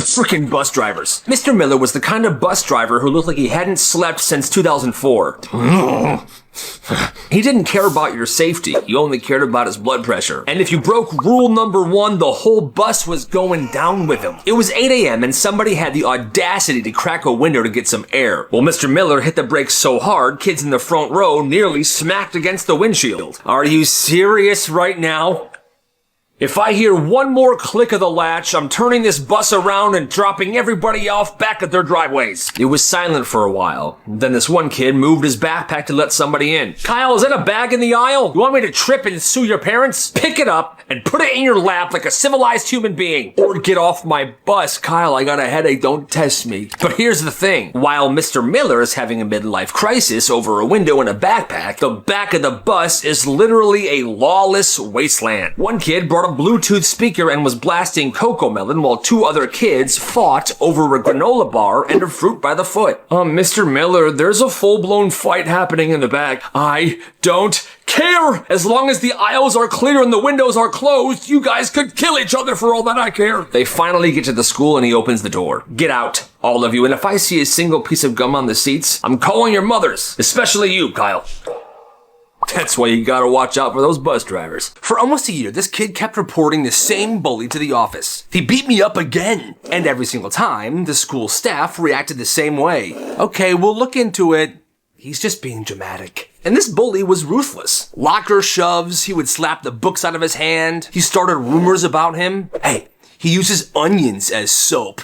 Freaking bus drivers. Mr. Miller was the kind of bus driver who looked like he hadn't slept since 2004. He didn't care about your safety. He only cared about his blood pressure. And if you broke rule number 1, the whole bus was going down with him. It was 8 a.m. and somebody had the audacity to crack a window to get some air. Well, Mr. Miller hit the brakes so hard, kids in the front row nearly smacked against the windshield. Are you serious right now? If I hear one more click of the latch, I'm turning this bus around and dropping everybody off back at their driveways. It was silent for a while. Then this one kid moved his backpack to let somebody in. Kyle, is that a bag in the aisle? You want me to trip and sue your parents? Pick it up and put it in your lap like a civilized human being. Or get off my bus. Kyle, I got a headache. Don't test me. But here's the thing. While Mr. Miller is having a midlife crisis over a window and a backpack, the back of the bus is literally a lawless wasteland. One kid brought a Bluetooth speaker and was blasting Cocomelon while 2 other kids fought over a granola bar and a fruit by the foot. Mr. Miller, there's a full-blown fight happening in the back. I don't care. As long as the aisles are clear and the windows are closed, you guys could kill each other for all that I care. They finally get to the school and he opens the door. Get out, all of you, and if I see a single piece of gum on the seats, I'm calling your mothers, especially you, Kyle. That's why you gotta watch out for those bus drivers. For almost a year, this kid kept reporting the same bully to the office. He beat me up again. And every single time, the school staff reacted the same way. Okay, we'll look into it. He's just being dramatic. And this bully was ruthless. Locker shoves, he would slap the books out of his hand. He started rumors about him. Hey, he uses onions as soap.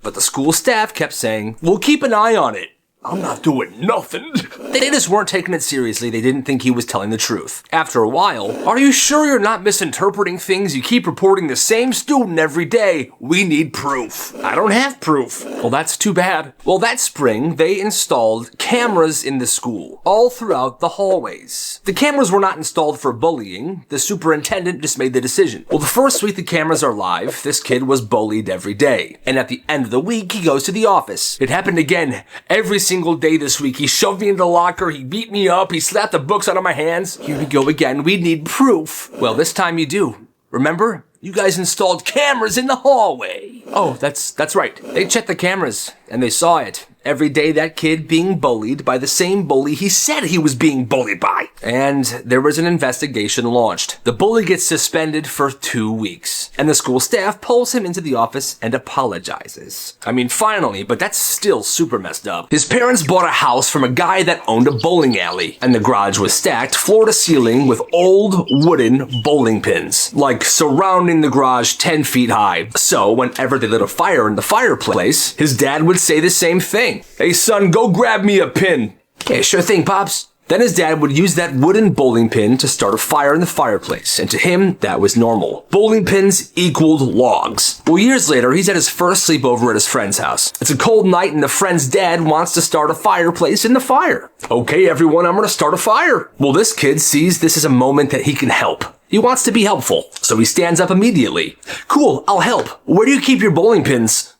But the school staff kept saying, we'll keep an eye on it. I'm not doing nothing. They just weren't taking it seriously. They didn't think he was telling the truth. After a while, are you sure you're not misinterpreting things? You keep reporting the same student every day. We need proof. I don't have proof. Well, that's too bad. Well, that spring, they installed cameras in the school, all throughout the hallways. The cameras were not installed for bullying. The superintendent just made the decision. Well, the first week the cameras are live, this kid was bullied every day. And at the end of the week, he goes to the office. It happened again every single day this week. He shoved me in the locker, he beat me up, he slapped the books out of my hands. Here we go again, we need proof. Well, this time you do. Remember? You guys installed cameras in the hallway. Oh, that's right. They checked the cameras, and they saw it. Every day that kid being bullied by the same bully he said he was being bullied by. And there was an investigation launched. The bully gets suspended for 2 weeks. And the school staff pulls him into the office and apologizes. I mean, finally, but that's still super messed up. His parents bought a house from a guy that owned a bowling alley. And the garage was stacked floor to ceiling with old wooden bowling pins. Like surrounding the garage 10 feet high. So whenever they lit a fire in the fireplace, his dad would say the same thing. Hey son, go grab me a pin. Okay, sure thing, Pops. Then his dad would use that wooden bowling pin to start a fire in the fireplace, and to him, that was normal. Bowling pins equaled logs. Well, years later, he's at his first sleepover at his friend's house. It's a cold night, and the friend's dad wants to start a fireplace in the fire. Okay, everyone, I'm gonna start a fire. Well, this kid sees this as a moment that he can help. He wants to be helpful, so he stands up immediately. Cool, I'll help. Where do you keep your bowling pins?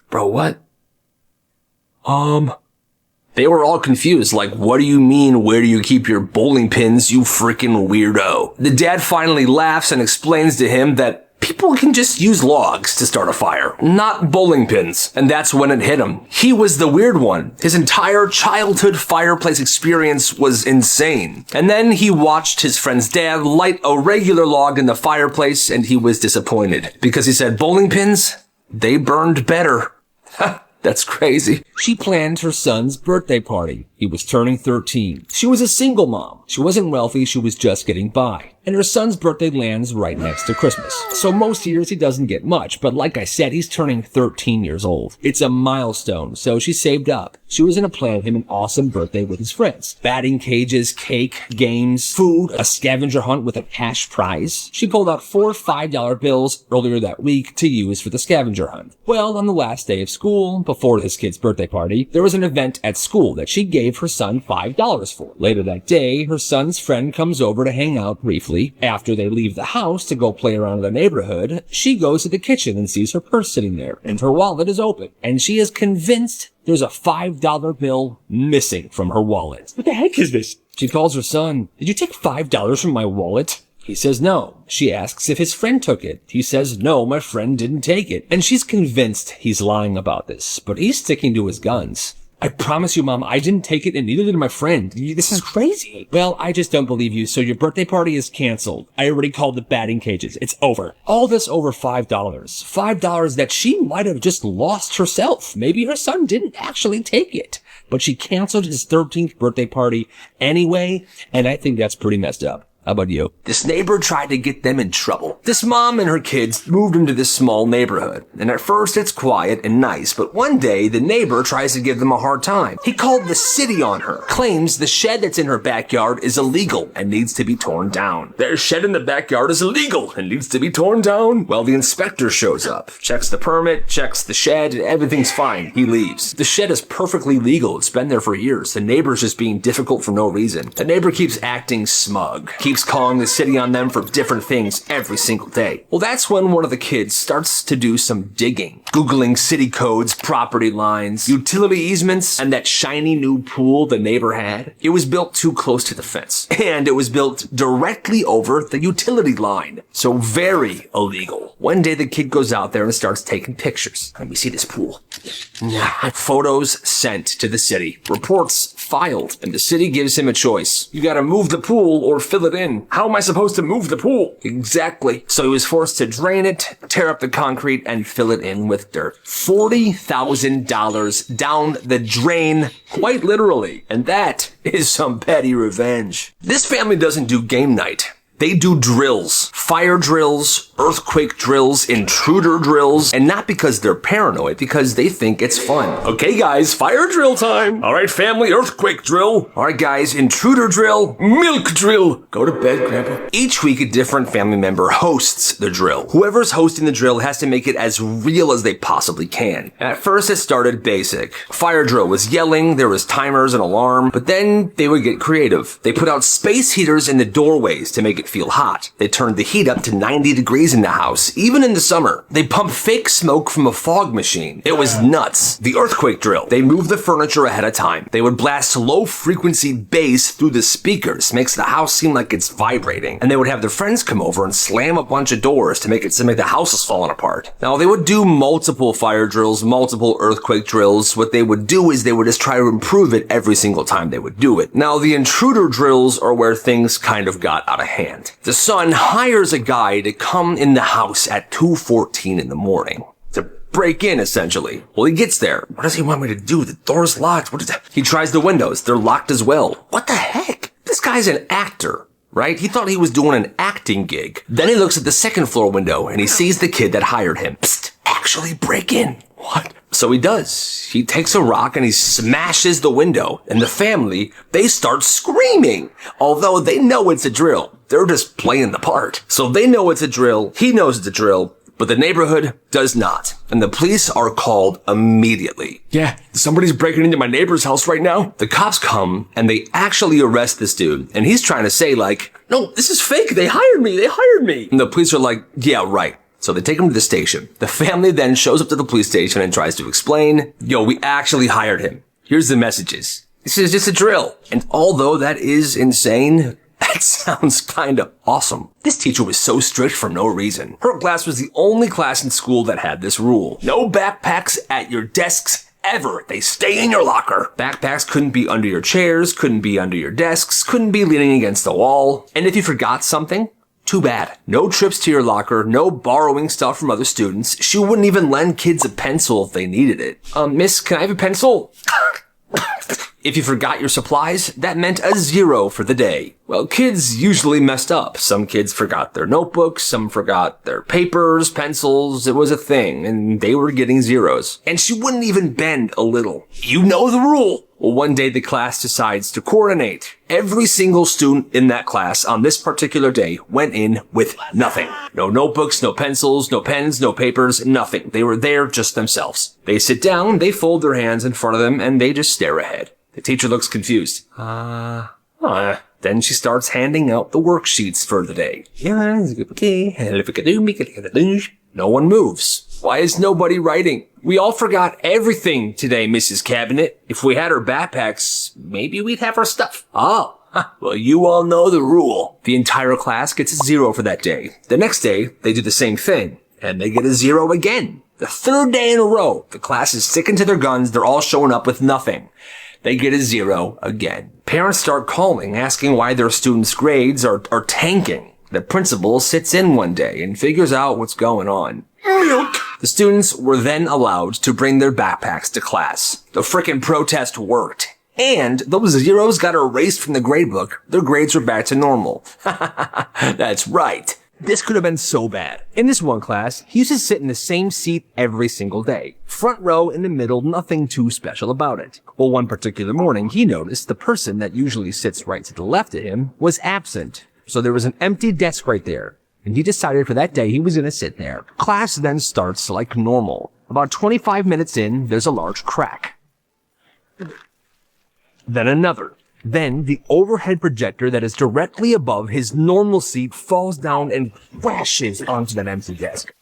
Bro, what? They were all confused, like, what do you mean, where do you keep your bowling pins, you freaking weirdo? The dad finally laughs and explains to him that people can just use logs to start a fire, not bowling pins. And that's when it hit him. He was the weird one. His entire childhood fireplace experience was insane. And then he watched his friend's dad light a regular log in the fireplace, and he was disappointed. Because he said, bowling pins, they burned better. That's crazy. She planned her son's birthday party. He was turning 13. She was a single mom. She wasn't wealthy, she was just getting by. And her son's birthday lands right next to Christmas. So most years he doesn't get much, but like I said, he's turning 13 years old. It's a milestone, so she saved up. She was gonna plan him an awesome birthday with his friends. Batting cages, cake, games, food, a scavenger hunt with a cash prize. She pulled out 4 $5 bills earlier that week to use for the scavenger hunt. Well, on the last day of school, before his kid's birthday party, there was an event at school that she gave her son $5 for. Later that day, her son's friend comes over to hang out briefly. After they leave the house to go play around in the neighborhood, she goes to the kitchen and sees her purse sitting there, and her wallet is open, and she is convinced there's a $5 bill missing from her wallet. What the heck is this? She calls her son. Did you take $5 from my wallet? He says no. She asks if his friend took it. He says no, my friend didn't take it. And she's convinced he's lying about this, but he's sticking to his guns. I promise you, Mom, I didn't take it and neither did my friend. This is crazy. Well, I just don't believe you, so your birthday party is canceled. I already called the batting cages. It's over. All this over $5. $5 that she might have just lost herself. Maybe her son didn't actually take it. But she canceled his 13th birthday party anyway, and I think that's pretty messed up. How about you? This neighbor tried to get them in trouble. This mom and her kids moved into this small neighborhood. And at first it's quiet and nice, but one day the neighbor tries to give them a hard time. He called the city on her, claims the shed that's in her backyard is illegal and needs to be torn down. Their shed in the backyard is illegal and needs to be torn down. Well, the inspector shows up, checks the permit, checks the shed, and everything's fine. He leaves. The shed is perfectly legal. It's been there for years. The neighbor's just being difficult for no reason. The neighbor keeps acting smug, keeps calling the city on them for different things every single day. Well, that's when one of the kids starts to do some digging, Googling city codes, property lines, utility easements, and that shiny new pool the neighbor had. It was built too close to the fence, and it was built directly over the utility line. So very illegal. One day the kid goes out there and starts taking pictures. Let me see this pool. Photos sent to the city. Reports filed, and the city gives him a choice. You gotta move the pool or fill it in. How am I supposed to move the pool? Exactly. So he was forced to drain it, tear up the concrete, and fill it in with dirt. $40,000 down the drain, quite literally. And that is some petty revenge. This family doesn't do game night. They do drills, fire drills, earthquake drills, intruder drills, and not because they're paranoid, because they think it's fun. Okay, guys, fire drill time. All right, family, earthquake drill. All right, guys, intruder drill, milk drill. Go to bed, Grandpa. Each week, a different family member hosts the drill. Whoever's hosting the drill has to make it as real as they possibly can. At first, it started basic. Fire drill was yelling, there was timers and alarm, but then they would get creative. They put out space heaters in the doorways to make it feel hot. They turned the heat up to 90 degrees in the house, even in the summer. They pumped fake smoke from a fog machine. It was nuts. The earthquake drill. They moved the furniture ahead of time. They would blast low-frequency bass through the speakers, makes the house seem like it's vibrating. And they would have their friends come over and slam a bunch of doors to make it seem like the house is falling apart. Now, they would do multiple fire drills, multiple earthquake drills. What they would do is they would just try to improve it every single time they would do it. Now, the intruder drills are where things kind of got out of hand. The son hires a guy to come in the house at 2:14 in the morning. To break in, essentially. Well, he gets there. What does he want me to do? The door's locked. He tries the windows. They're locked as well. What the heck? This guy's an actor, right? He thought he was doing an acting gig. Then he looks at the second floor window and he sees the kid that hired him. Psst, actually break in. What? So he does. He takes a rock and he smashes the window. And the family, they start screaming. Although they know it's a drill. They're just playing the part. So they know it's a drill. He knows it's a drill. But the neighborhood does not. And the police are called immediately. Yeah, somebody's breaking into my neighbor's house right now. The cops come and they actually arrest this dude. And he's trying to say like, no, this is fake. They hired me. And the police are like, yeah, right. So they take him to the station. The family then shows up to the police station and tries to explain, yo, we actually hired him. Here's the messages. This is just a drill. And although that is insane, that sounds kind of awesome. This teacher was so strict for no reason. Her class was the only class in school that had this rule. No backpacks at your desks ever. They stay in your locker. Backpacks couldn't be under your chairs, couldn't be under your desks, couldn't be leaning against the wall. And if you forgot something, too bad. No trips to your locker, no borrowing stuff from other students. She wouldn't even lend kids a pencil if they needed it. Miss, can I have a pencil? If you forgot your supplies, that meant a 0 for the day. Well, kids usually messed up. Some kids forgot their notebooks, some forgot their papers, pencils. It was a thing, and they were getting 0s. And she wouldn't even bend a little. You know the rule. Well, one day the class decides to coordinate. Every single student in that class on this particular day went in with nothing. No notebooks, no pencils, no pens, no papers, nothing. They were there just themselves. They sit down, they fold their hands in front of them, and they just stare ahead. The teacher looks confused. Then she starts handing out the worksheets for the day. No one moves. Why is nobody writing? We all forgot everything today, Mrs. Cabinet. If we had our backpacks, maybe we'd have our stuff. Oh, Well, you all know the rule. The entire class gets a 0 for that day. The next day, they do the same thing, and they get a 0 again. The third day in a row, the class is sticking to their guns. They're all showing up with nothing. They get a 0 again. Parents start calling, asking why their students' grades are tanking. The principal sits in one day and figures out what's going on. The students were then allowed to bring their backpacks to class. The frickin' protest worked. And those zeros got erased from the gradebook. Their grades were back to normal. That's right. This could have been so bad. In this one class, he used to sit in the same seat every single day. Front row in the middle, nothing too special about it. Well, one particular morning, he noticed the person that usually sits right to the left of him was absent. So there was an empty desk right there. And he decided for that day he was going to sit there. Class then starts like normal. About 25 minutes in, there's a large crack. Then another. Then the overhead projector that is directly above his normal seat falls down and crashes onto that empty desk.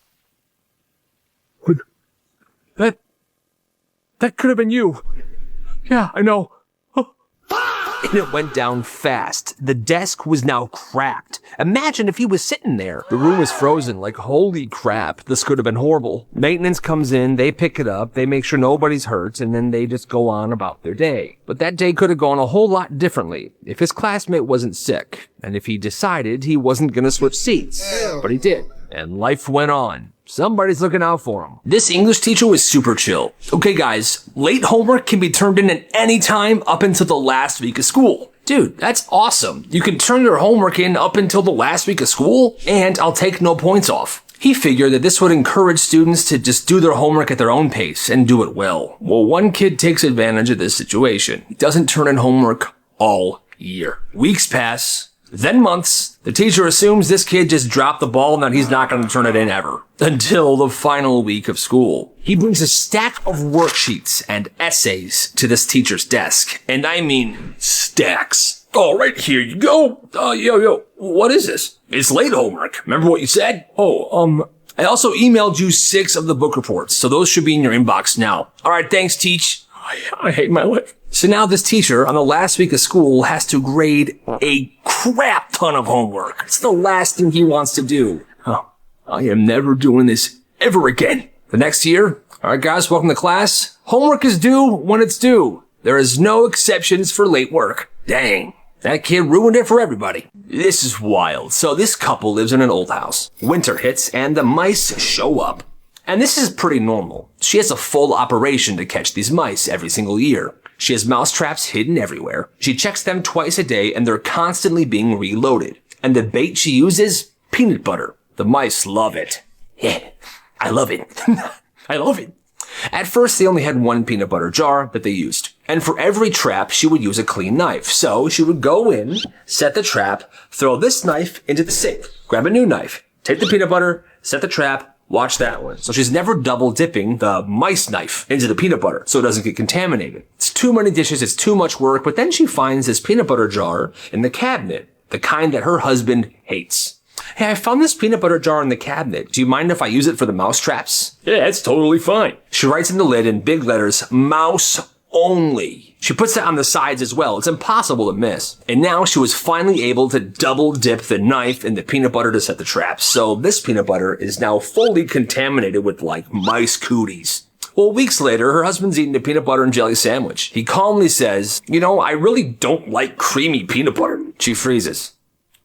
That could have been you. Yeah, I know. And it went down fast. The desk was now cracked. Imagine if he was sitting there. The room was frozen, like holy crap, this could have been horrible. Maintenance comes in, they pick it up, they make sure nobody's hurt, and then they just go on about their day. But that day could have gone a whole lot differently if his classmate wasn't sick, and if he decided he wasn't gonna switch seats. But he did, and life went on. Somebody's looking out for him. This English teacher was super chill. Okay guys, late homework can be turned in at any time up until the last week of school. Dude, that's awesome. You can turn your homework in up until the last week of school, and I'll take no points off. He figured that this would encourage students to just do their homework at their own pace and do it well. Well, one kid takes advantage of this situation. He doesn't turn in homework all year. Weeks pass. Then months. The teacher assumes this kid just dropped the ball and that he's not going to turn it in ever. Until the final week of school. He brings a stack of worksheets and essays to this teacher's desk. And I mean stacks. Oh, right here you go. Yo, what is this? It's late homework. Remember what you said? I also emailed you 6 of the book reports, so those should be in your inbox now. All right, thanks, teach. I hate my life. So now this teacher, on the last week of school, has to grade a crap ton of homework. It's the last thing he wants to do. Oh, I am never doing this ever again. The next year, all right, guys, welcome to class. Homework is due when it's due. There is no exceptions for late work. Dang, that kid ruined it for everybody. This is wild. So this couple lives in an old house. Winter hits and the mice show up. And this is pretty normal. She has a full operation to catch these mice every single year. She has mouse traps hidden everywhere. She checks them twice a day and they're constantly being reloaded. And the bait she uses? Peanut butter. The mice love it. Yeah, I love it. I love it. At first, they only had one peanut butter jar that they used. And for every trap, she would use a clean knife. So she would go in, set the trap, throw this knife into the sink, grab a new knife, take the peanut butter, set the trap, watch that one. So she's never double dipping the mice knife into the peanut butter so it doesn't get contaminated. It's too many dishes, it's too much work, but then she finds this peanut butter jar in the cabinet, the kind that her husband hates. Hey, I found this peanut butter jar in the cabinet. Do you mind if I use it for the mouse traps? Yeah, it's totally fine. She writes in the lid in big letters, mouse only. She puts it on the sides as well. It's impossible to miss. And now she was finally able to double dip the knife in the peanut butter to set the traps. So this peanut butter is now fully contaminated with like mice cooties. Well, weeks later, her husband's eating a peanut butter and jelly sandwich. He calmly says, I really don't like creamy peanut butter. She freezes.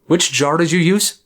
Which jar did you use?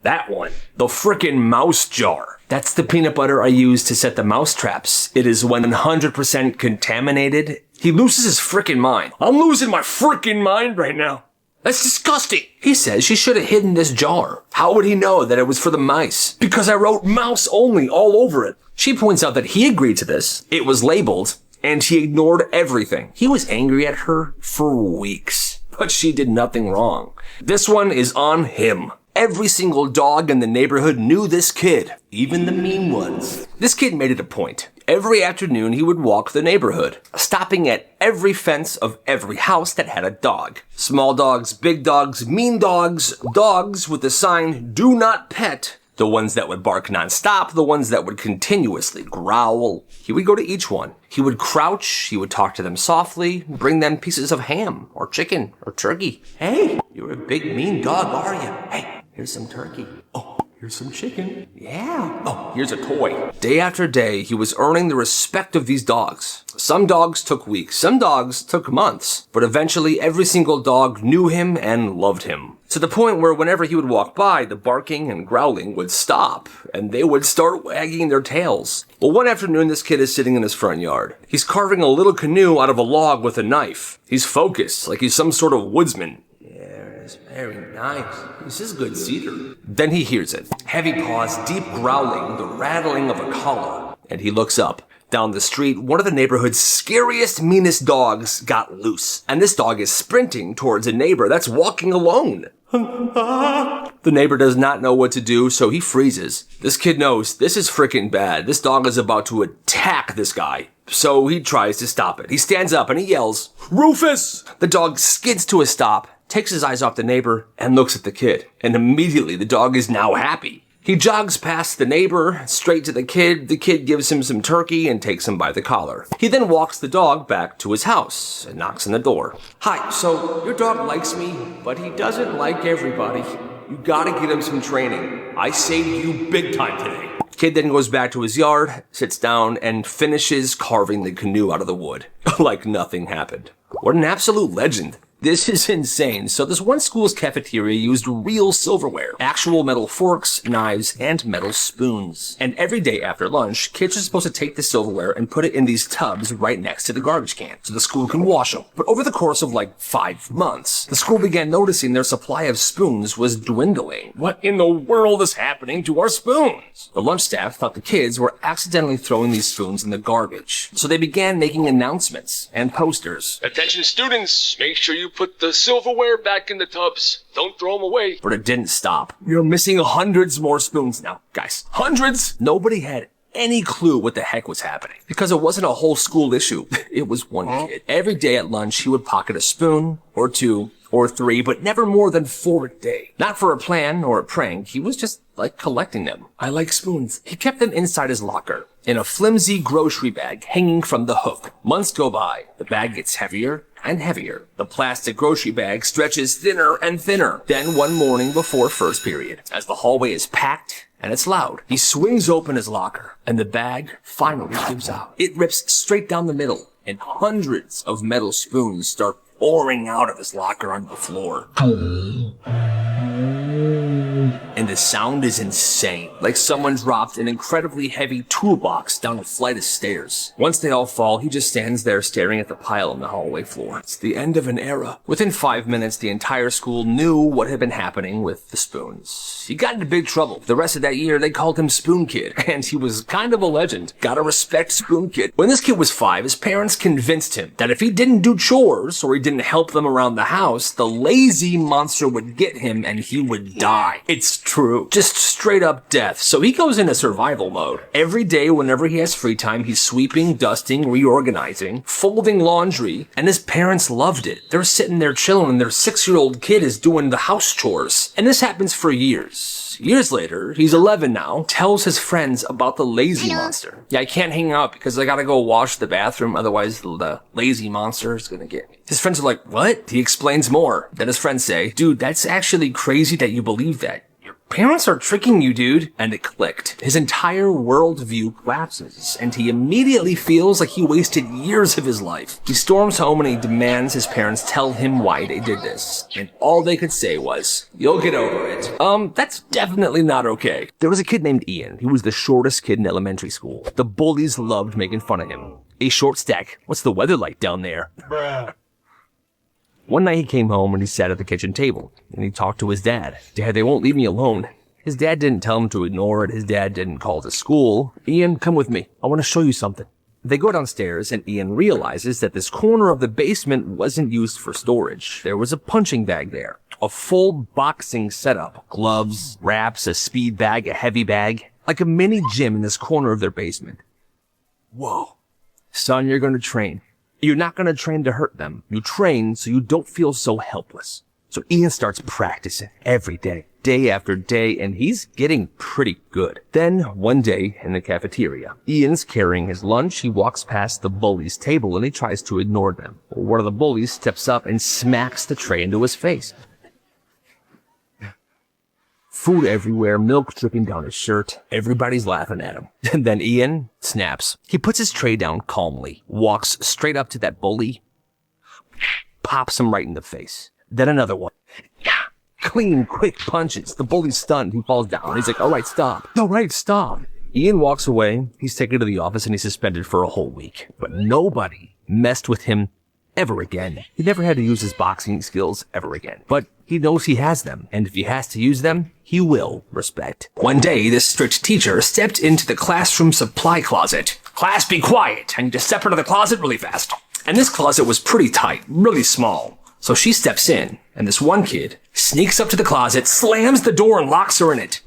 That one. The frickin' mouse jar. That's the peanut butter I use to set the mouse traps. It is 100% contaminated. He loses his frickin' mind. I'm losing my frickin' mind right now. That's disgusting. He says she should have hidden this jar. How would he know that it was for the mice? Because I wrote mouse only all over it. She points out that he agreed to this. It was labeled, and he ignored everything. He was angry at her for weeks, but she did nothing wrong. This one is on him. Every single dog in the neighborhood knew this kid, even the mean ones. This kid made it a point. Every afternoon he would walk the neighborhood, stopping at every fence of every house that had a dog. Small dogs, big dogs, mean dogs, dogs with the sign, "Do not pet," The ones that would bark nonstop, the ones that would continuously growl. He would go to each one. He would crouch, he would talk to them softly, bring them pieces of ham, or chicken, or turkey. Hey, you're a big mean dog, are you? Hey, here's some turkey. Oh, here's some chicken. Yeah. Oh, here's a toy. Day after day, he was earning the respect of these dogs. Some dogs took weeks, some dogs took months, but eventually every single dog knew him and loved him. To the point where whenever he would walk by, the barking and growling would stop, and they would start wagging their tails. Well, one afternoon, this kid is sitting in his front yard. He's carving a little canoe out of a log with a knife. He's focused, like he's some sort of woodsman. It's very nice. This is good cedar. Then he hears it. Heavy paws, deep growling, the rattling of a collar. And he looks up. Down the street, one of the neighborhood's scariest, meanest dogs got loose. And this dog is sprinting towards a neighbor that's walking alone. The neighbor does not know what to do, so he freezes. This kid knows this is freaking bad. This dog is about to attack this guy. So he tries to stop it. He stands up and he yells, "Rufus!" The dog skids to a stop, takes his eyes off the neighbor, and looks at the kid. And immediately the dog is now happy. He jogs past the neighbor, straight to the kid. The kid gives him some turkey and takes him by the collar. He then walks the dog back to his house and knocks on the door. "Hi, so your dog likes me, but he doesn't like everybody. You gotta get him some training. I saved you big time today." Kid then goes back to his yard, sits down, and finishes carving the canoe out of the wood. Like nothing happened. What an absolute legend. This is insane. So this one school's cafeteria used real silverware, actual metal forks, knives, and metal spoons. And every day after lunch, kids are supposed to take the silverware and put it in these tubs right next to the garbage can so the school can wash them. But over the course of like 5 months, the school began noticing their supply of spoons was dwindling. What in the world is happening to our spoons? The lunch staff thought the kids were accidentally throwing these spoons in the garbage. So they began making announcements and posters. "Attention students, make sure you put the silverware back in the tubs. Don't throw them away." But it didn't stop. You're missing hundreds more spoons now. Guys, hundreds! Nobody had any clue what the heck was happening. Because it wasn't a whole school issue. It was one kid. Every day at lunch, he would pocket a spoon, or 2, or 3, but never more than 4 a day. Not for a plan or a prank. He was just like collecting them. I like spoons. He kept them inside his locker, in a flimsy grocery bag hanging from the hook. Months go by. The bag gets heavier and heavier. The plastic grocery bag stretches thinner and thinner. Then one morning before first period, as the hallway is packed and it's loud, he swings open his locker and the bag finally gives out. It rips straight down the middle and hundreds of metal spoons start pouring out of his locker on the floor. And the sound is insane, like someone dropped an incredibly heavy toolbox down a flight of stairs. Once they all fall, he just stands there staring at the pile on the hallway floor. It's the end of an era. Within 5 minutes, the entire school knew what had been happening with the spoons. He got into big trouble. The rest of that year, they called him Spoon Kid, and he was kind of a legend. Gotta respect Spoon Kid. When this kid was 5, his parents convinced him that if he didn't do chores or he didn't help them around the house, the lazy monster would get him and he would die. It's true. Just straight up death. So he goes into survival mode. Every day, whenever he has free time, he's sweeping, dusting, reorganizing, folding laundry, and his parents loved it. They're sitting there chilling and their 6-year-old kid is doing the house chores. And this happens for years. Years later, he's 11 now, tells his friends about the lazy monster. Yeah, I can't hang out because I gotta go wash the bathroom, otherwise the lazy monster is gonna get me. His friends are like, "What?" He explains more. Then his friends say, "Dude, that's actually crazy that you believe that. Your parents are tricking you, dude." And it clicked. His entire worldview collapses, and he immediately feels like he wasted years of his life. He storms home and he demands his parents tell him why they did this. And all they could say was, "You'll get over it." That's definitely not okay. There was a kid named Ian. He was the shortest kid in elementary school. The bullies loved making fun of him. "Hey, short stack, what's the weather like down there?" Bruh. One night he came home and he sat at the kitchen table and he talked to his dad. "Dad, they won't leave me alone." His dad didn't tell him to ignore it. His dad didn't call to school. "Ian, come with me. I want to show you something." They go downstairs and Ian realizes that this corner of the basement wasn't used for storage. There was a punching bag there. A full boxing setup. Gloves, wraps, a speed bag, a heavy bag. Like a mini gym in this corner of their basement. Whoa. Son, you're going to train. You're not going to train to hurt them. You train so you don't feel so helpless. So Ian starts practicing every day. day after day, and he's getting pretty good. Then, one day in the cafeteria, Ian's carrying his lunch. He walks past the bully's table and he tries to ignore them. One of the bullies steps up and smacks the tray into his face. Food everywhere, milk dripping down his shirt. Everybody's laughing at him. And then Ian snaps. He puts his tray down calmly, walks straight up to that bully, pops him right in the face. Then another one. Clean, quick punches. The bully's stunned. He falls down. He's like, all right, stop. Ian walks away. He's taken to the office and he's suspended for a whole week. But nobody messed with him ever again. He never had to use his boxing skills ever again. But he knows he has them, and if he has to use them, he will respect. One day, this strict teacher stepped into the classroom supply closet. Class, be quiet. I need to step into the closet really fast. And this closet was pretty tight, really small. So she steps in, and this one kid sneaks up to the closet, slams the door, and locks her in it.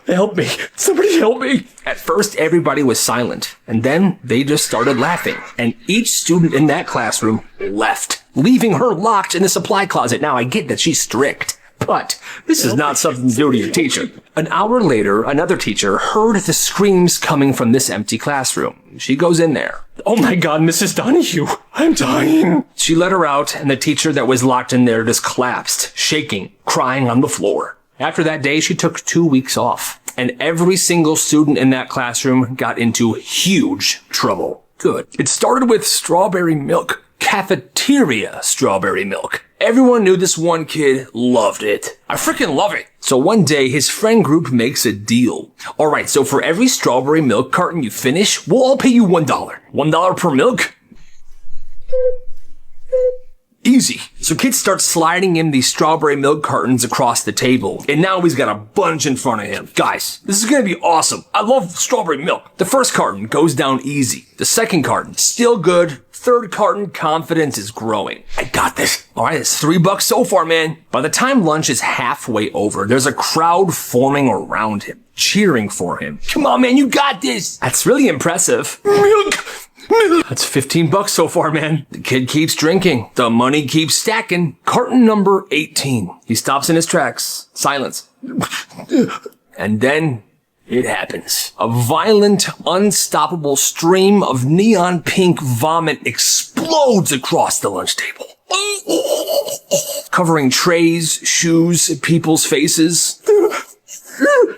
Help me. Somebody help me. At first, everybody was silent, and then they just started laughing. And each student in that classroom left, leaving her locked in the supply closet. Now, I get that she's strict, but this is not something to do to your teacher. An hour later, another teacher heard the screams coming from this empty classroom. She goes in there. Oh my God, Mrs. Donahue, I'm dying. She let her out, and the teacher that was locked in there just collapsed, shaking, crying on the floor. After that day, she took 2 weeks off, and every single student in that classroom got into huge trouble. Good. It started with strawberry milk. Cafeteria strawberry milk. Everyone knew this one kid loved it. I freaking love it. So one day, his friend group makes a deal. All right, so for every strawberry milk carton you finish, we'll all pay you $1. $1 per milk? Easy. So kids start sliding him these strawberry milk cartons across the table. And now he's got a bunch in front of him. Guys, this is gonna be awesome. I love strawberry milk. The first carton goes down easy. The second carton, still good. Third carton, confidence is growing. I got this. All right, it's $3 so far, man. By the time lunch is halfway over, there's a crowd forming around him, cheering for him. Come on, man, you got this. That's really impressive. Milk. That's $15 so far, man. The kid keeps drinking. The money keeps stacking. Carton number 18. He stops in his tracks. Silence. And then it happens. A violent, unstoppable stream of neon pink vomit explodes across the lunch table, covering trays, shoes, people's faces.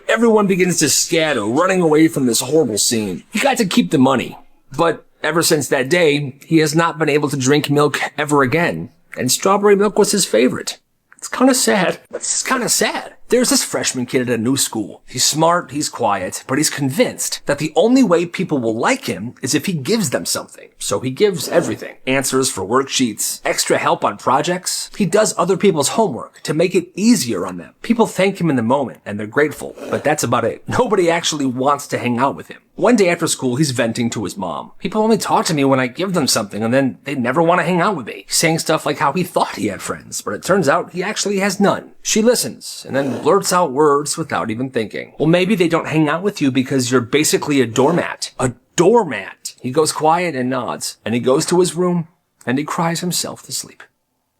Everyone begins to scatter, running away from this horrible scene. He got to keep the money, but ever since that day, he has not been able to drink milk ever again, and strawberry milk was his favorite. It's kind of sad. It's kind of sad. There's this freshman kid at a new school. He's smart, he's quiet, but he's convinced that the only way people will like him is if he gives them something. So he gives everything. Answers for worksheets, extra help on projects. He does other people's homework to make it easier on them. People thank him in the moment, and they're grateful, but that's about it. Nobody actually wants to hang out with him. One day after school, he's venting to his mom. People only talk to me when I give them something, and then they never want to hang out with me. Saying stuff like how he thought he had friends, but it turns out he actually has none. She listens, and then blurts out words without even thinking. Well, maybe they don't hang out with you because you're basically a doormat. A doormat. He goes quiet and nods, and he goes to his room, and he cries himself to sleep.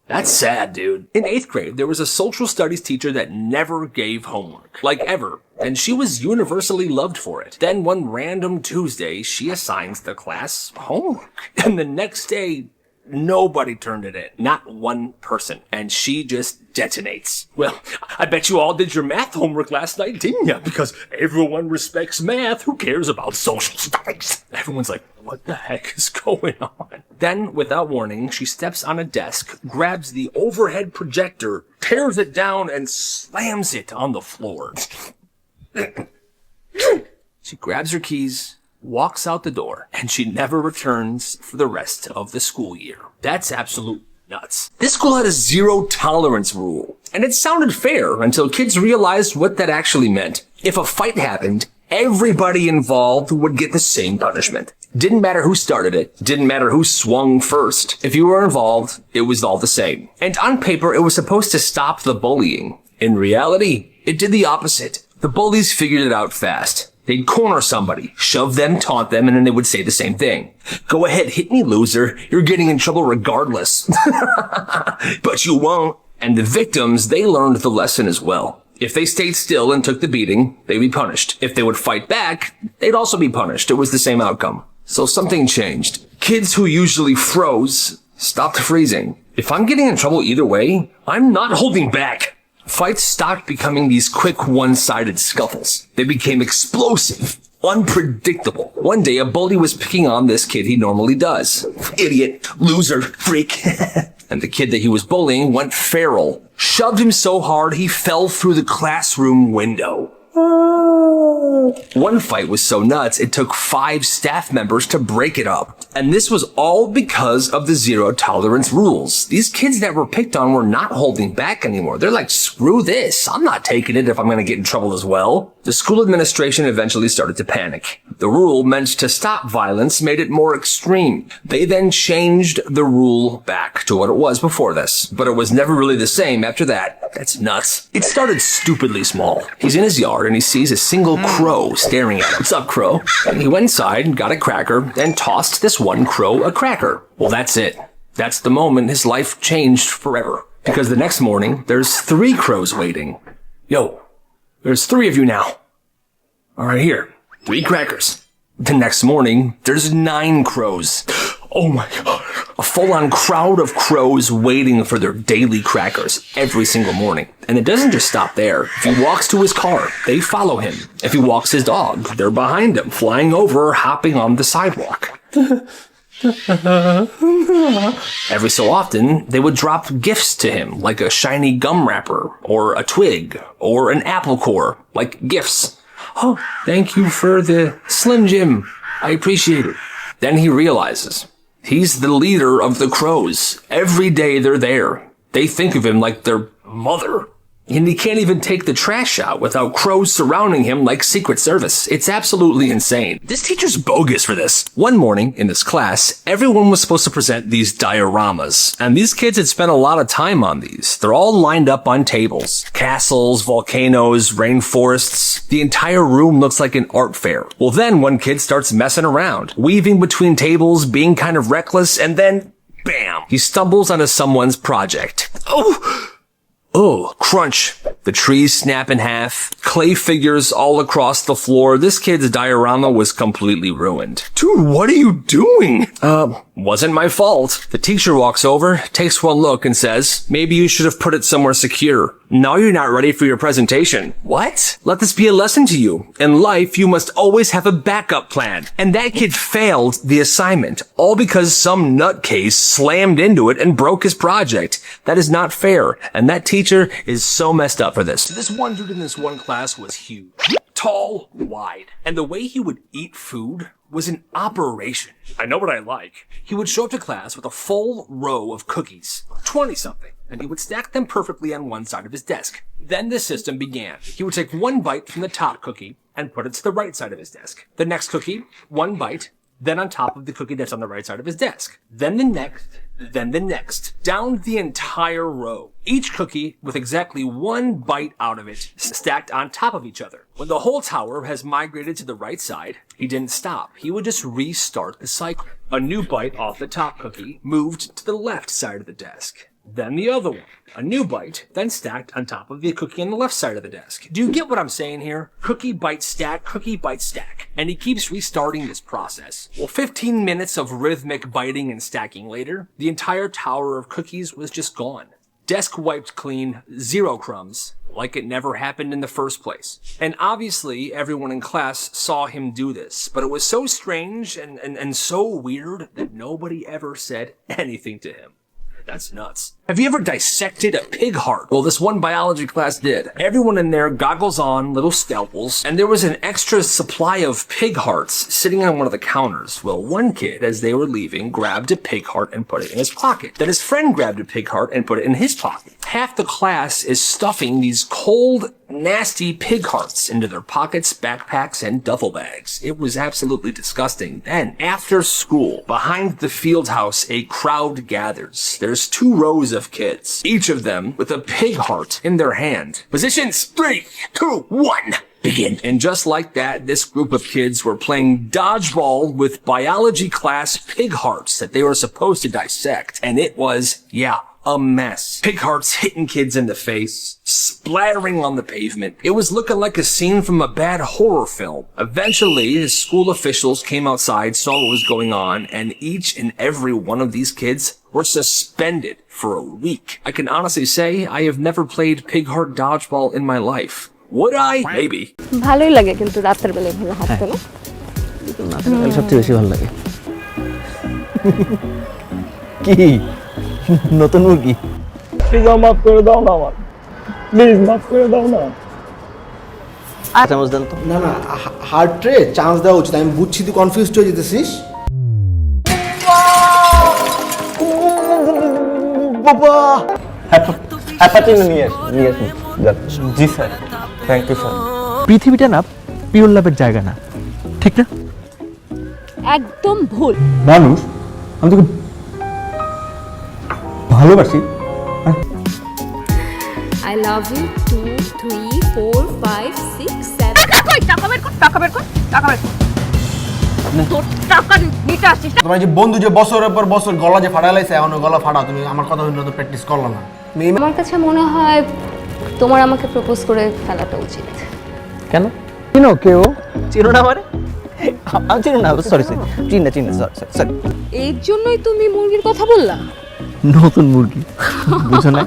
That's sad, dude. In 8th grade, there was a social studies teacher that never gave homework. Like ever. And she was universally loved for it. Then one random Tuesday, she assigns the class homework. And the next day, nobody turned it in. Not one person. And she just detonates. Well, I bet you all did your math homework last night, didn't you? Because everyone respects math. Who cares about social studies? Everyone's like, what the heck is going on? Then, without warning, she steps on a desk, grabs the overhead projector, tears it down, and slams it on the floor. She grabs her keys, walks out the door, and she never returns for the rest of the school year. That's absolute nuts. This school had a zero tolerance rule, and it sounded fair until kids realized what that actually meant. If a fight happened, everybody involved would get the same punishment. Didn't matter who started it. Didn't matter who swung first. If you were involved, it was all the same. And on paper, it was supposed to stop the bullying. In reality, it did the opposite. The bullies figured it out fast. They'd corner somebody, shove them, taunt them, and then they would say the same thing. Go ahead, hit me, loser. You're getting in trouble regardless. But you won't. And the victims, they learned the lesson as well. If they stayed still and took the beating, they'd be punished. If they would fight back, they'd also be punished. It was the same outcome. So something changed. Kids who usually froze stopped freezing. If I'm getting in trouble either way, I'm not holding back. Fights stopped becoming these quick one-sided scuffles. They became explosive, unpredictable. One day, a bully was picking on this kid he normally does. Idiot, loser, freak. And the kid that he was bullying went feral, shoved him so hard he fell through the classroom window. One fight was so nuts, it took 5 staff members to break it up. And this was all because of the zero tolerance rules. These kids that were picked on were not holding back anymore. They're like, screw this. I'm not taking it if I'm going to get in trouble as well. The school administration eventually started to panic. The rule meant to stop violence made it more extreme. They then changed the rule back to what it was before this. But it was never really the same after that. That's nuts. It started stupidly small. He's in his yard and he sees a single crow staring at him. What's up, crow? And he went inside and got a cracker and tossed this one crow a cracker. Well, that's it. That's the moment his life changed forever. Because the next morning, there's 3 crows waiting. Yo, there's 3 of you now. All right, here. 3 crackers. The next morning, there's 9 crows. Oh my God. A full-on crowd of crows waiting for their daily crackers every single morning. And it doesn't just stop there. If he walks to his car, they follow him. If he walks his dog, they're behind him, flying over, hopping on the sidewalk. Every so often, they would drop gifts to him, like a shiny gum wrapper, or a twig, or an apple core, like gifts. Oh, thank you for the Slim Jim. I appreciate it. Then he realizes he's the leader of the crows. Every day they're there. They think of him like their mother. And he can't even take the trash out without crows surrounding him like Secret Service. It's absolutely insane. This teacher's bogus for this. One morning in this class, everyone was supposed to present these dioramas. And these kids had spent a lot of time on these. They're all lined up on tables. Castles, volcanoes, rainforests. The entire room looks like an art fair. Well, then one kid starts messing around, weaving between tables, being kind of reckless, and then, bam! He stumbles onto someone's project. Oh, crunch. The trees snap in half. Clay figures all across the floor. This kid's diorama was completely ruined. Dude, what are you doing? Wasn't my fault. The teacher walks over, takes one look and says, maybe you should have put it somewhere secure. Now you're not ready for your presentation. What? Let this be a lesson to you. In life, you must always have a backup plan. And that kid failed the assignment, all because some nutcase slammed into it and broke his project. That is not fair. And that teacher is so messed up for this. This one dude in this one class was huge. Tall, wide. And the way he would eat food was an operation. I know what I like. He would show up to class with a full row of cookies, 20-something, and he would stack them perfectly on one side of his desk. Then the system began. He would take one bite from the top cookie and put it to the right side of his desk. The next cookie, one bite, then on top of the cookie that's on the right side of his desk. Then the next, down the entire row. Each cookie with exactly one bite out of it, stacked on top of each other. When the whole tower has migrated to the right side, he didn't stop. He would just restart the cycle. A new bite off the top cookie moved to the left side of the desk. Then the other one. A new bite, then stacked on top of the cookie on the left side of the desk. Do you get what I'm saying here? Cookie, bite, stack, cookie, bite, stack. And he keeps restarting this process. Well, 15 minutes of rhythmic biting and stacking later, the entire tower of cookies was just gone. Desk wiped clean, 0 crumbs, like it never happened in the first place. And obviously, everyone in class saw him do this, but it was so strange and so weird that nobody ever said anything to him. That's nuts. Have you ever dissected a pig heart? Well, this one biology class did. Everyone in there, goggles on, little scalpels, and there was an extra supply of pig hearts sitting on one of the counters. Well, one kid, as they were leaving, grabbed a pig heart and put it in his pocket. Then his friend grabbed a pig heart and put it in his pocket. Half the class is stuffing these cold, nasty pig hearts into their pockets, backpacks, and duffel bags. It was absolutely disgusting. Then, after school, behind the field house, a crowd gathers. There's 2 rows of kids, each of them with a pig heart in their hand. Positions, 3, 2, 1. Begin. And just like that, this group of kids were playing dodgeball with biology class pig hearts that they were supposed to dissect. And it was, a mess. Pig hearts hitting kids in the face, splattering on the pavement. It was looking like a scene from a bad horror film. Eventually, his school officials came outside, saw what was going on, and each and every one of these kids were suspended for a week. I can honestly say I have never played pig heart dodgeball in my life. Would I? Maybe. ভালোই লাগে কিন্তু রাতের বেলায় ভালো হাঁটতে না সবচেয়ে বেশি ভালো লাগে কি নতুন মুরগি মাফ করে দাও না আমার প্লিজ মাফ করে দাও না চামচ দেন তো না না হার্ট রে চান্স দেওয়া উচিত আমি বুঝছি তুই কনফিউজড হয়ে যেতেছিস বাবা হ্যাপাচিনো নিয়ে আসুন জি স্যার থ্যাংক ইউ স্যার পৃথিবীটা না পিওর লাভের জায়গা না ঠিক না একদম ভুল মানুষ আমি তোকে ভালোবাসি I love you 2 3 4 5 6 7 কই টাকা বের কর তোর টাকা নিতে আসছিস না তোমার যে বন্ধু যে বছরের পর বছর গলা যে ফাটা লাইছে এখন গলা ফাটা তুমি আমার কথা শুনে তো প্র্যাকটিস করলা না আমার কাছে মনে হয় তোমার আমাকে প্রপোজ করে ফেলাটা উচিত কেন চিনো কেউ চিনো না মানে আমি চিনো না সরি চিনি সরি এর জন্যই তুমি মুরগির কথা বললা নতুন মুরগি বুঝো না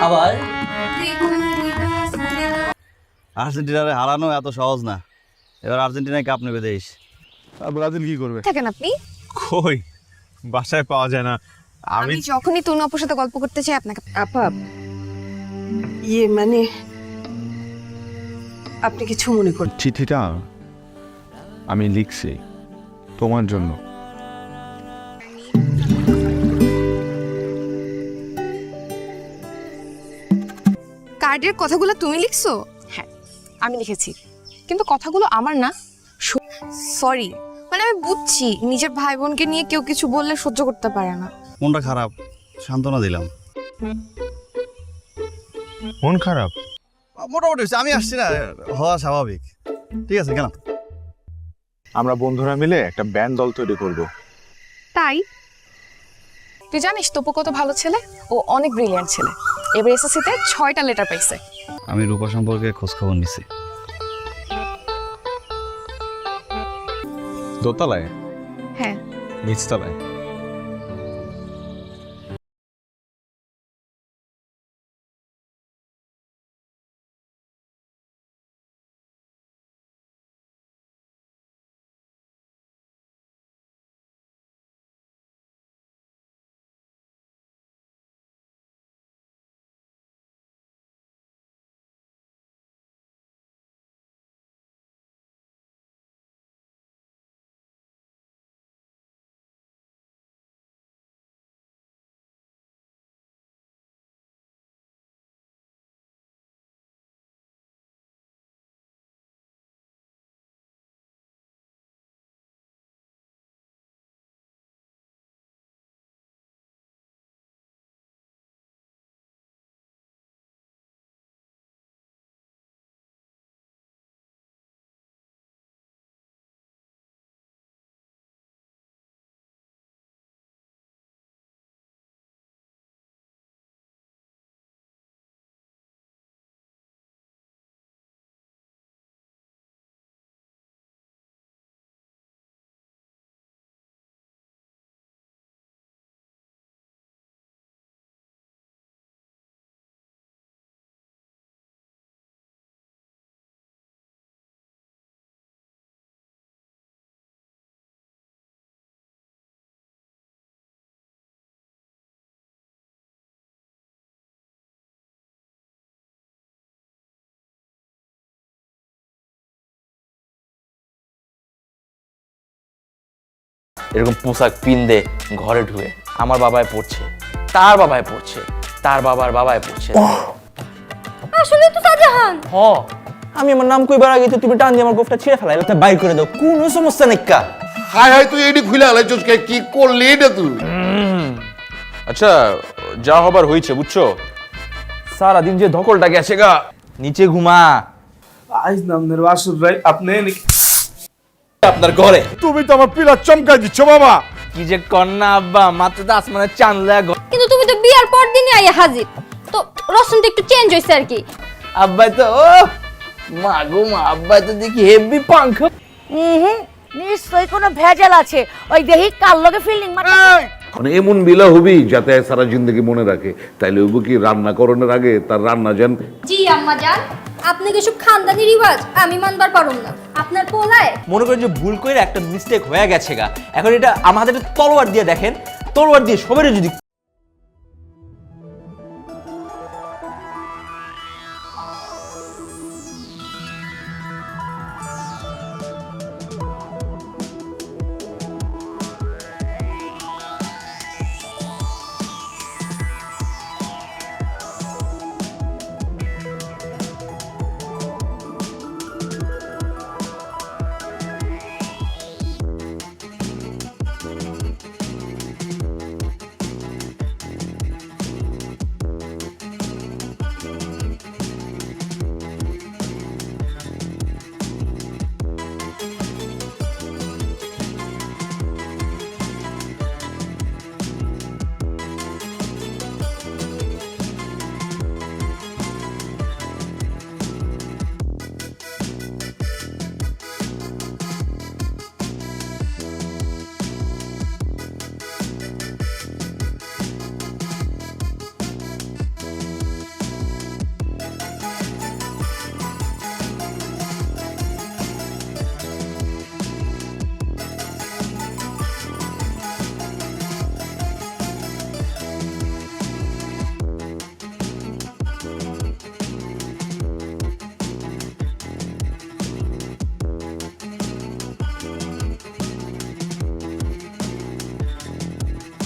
আবার আর্জেন্টিনারে হারানো এত সহজ না এবার আর্জেন্টিনায় কাপ নেবে দেশ আর ব্রাজিল কি করবে থাকেন আপনি কই বাসায় পাওয়া যায় না আমি যখনই তনু আপুর সাথে গল্প করতে চাই আপনাকে আপা মানে আপনি কিছু মনে করেন চিঠিটা আমি লিখছি তোমার জন্য কার্ডের কথাগুলো তুমি লিখছো? হ্যাঁ আমি লিখেছি কিন্তু কথাগুলো আমার না সরি মানে আমি বুঝছি নিজের ভাই বোনকে নিয়ে কেউ কিছু বললে সহ্য করতে পারে না মনটা খারাপ সান্ত্বনা দিলাম মন খারাপ মোটামুটি হচ্ছে, আমি আসছি না হওয়া স্বাভাবিক ঠিক আছে কেন আমরা বন্ধুরা মিলে একটা ব্যান্ড দল তৈরি করব তাই তুই জানিস তপু কত ভালো ছেলে ও অনেক ব্রিলিয়ান্ট ছেলে এবার এসএসসিতে 6টা লেটার পাইছে আমি রূপা সম্পর্কে খোঁজ খবর নিছি দোতলায় হ্যাঁ নিচতলায় এরকম পোশাক পিন্দে ঘরে ঢুকে আমার বাবায় পড়ছে, তার বাবায় পড়ছে, তার বাবার বাবায় পড়ছে। আসলে তো শাহজাহান। হ, আমি আমার নাম কইবার আগে তো তুমি টান দিয়ে আমার গোফটা ছিঁড়ে ফেলাই, এটা বাইর করে দাও, কোনো সমস্যা নেই কা। হাই হাই তুই এডি খুলে আলাইছস কি করলি এটা তুই? আচ্ছা, যা হবার হয়েছে বুঝছো, সারাদিন যে ধকলটা গেছে গা, নিচে ঘুমা। আজ নামনের বাসুর ভাই আপনি আপনার ঘরে তুমি তো আমার পিলার চমকাই দিচ্ছ বাবা। কি যে কন্যা আব্বা, মাত্র তো আসমানের চাঁদ লাগো। কিন্তু তুমি তো বিয়ার পর দিনই আইয়া হাজির, তো রসনটা একটু চেঞ্জ হয়েছে আর কি। আব্বাই তো ও মা গো মা, আব্বাই তো দেখি হেভি পাঙ্খ। নিশ্চয়ই কোনো ভেজাল আছে, ওই দেখি কার লগে ফিল্ডিং মার। মানে এমন বিলা হবি যাতে সারা জিন্দগি মনে রাখে, তাইলে ওগো কি রান্না করণের আগে তার রান্না জান। জি আম্মা জান, আপনি কি সব খানদানি রিওয়াজ আমি মানবার পারুম না। আপনার পোলায় মনে করেন যে ভুল করে একটা মিস্টেক হয়ে গেছে গা, এখন এটা আমাদের তলোয়ার দিয়ে দেখেন, তলোয়ার দিয়ে সবাই যদি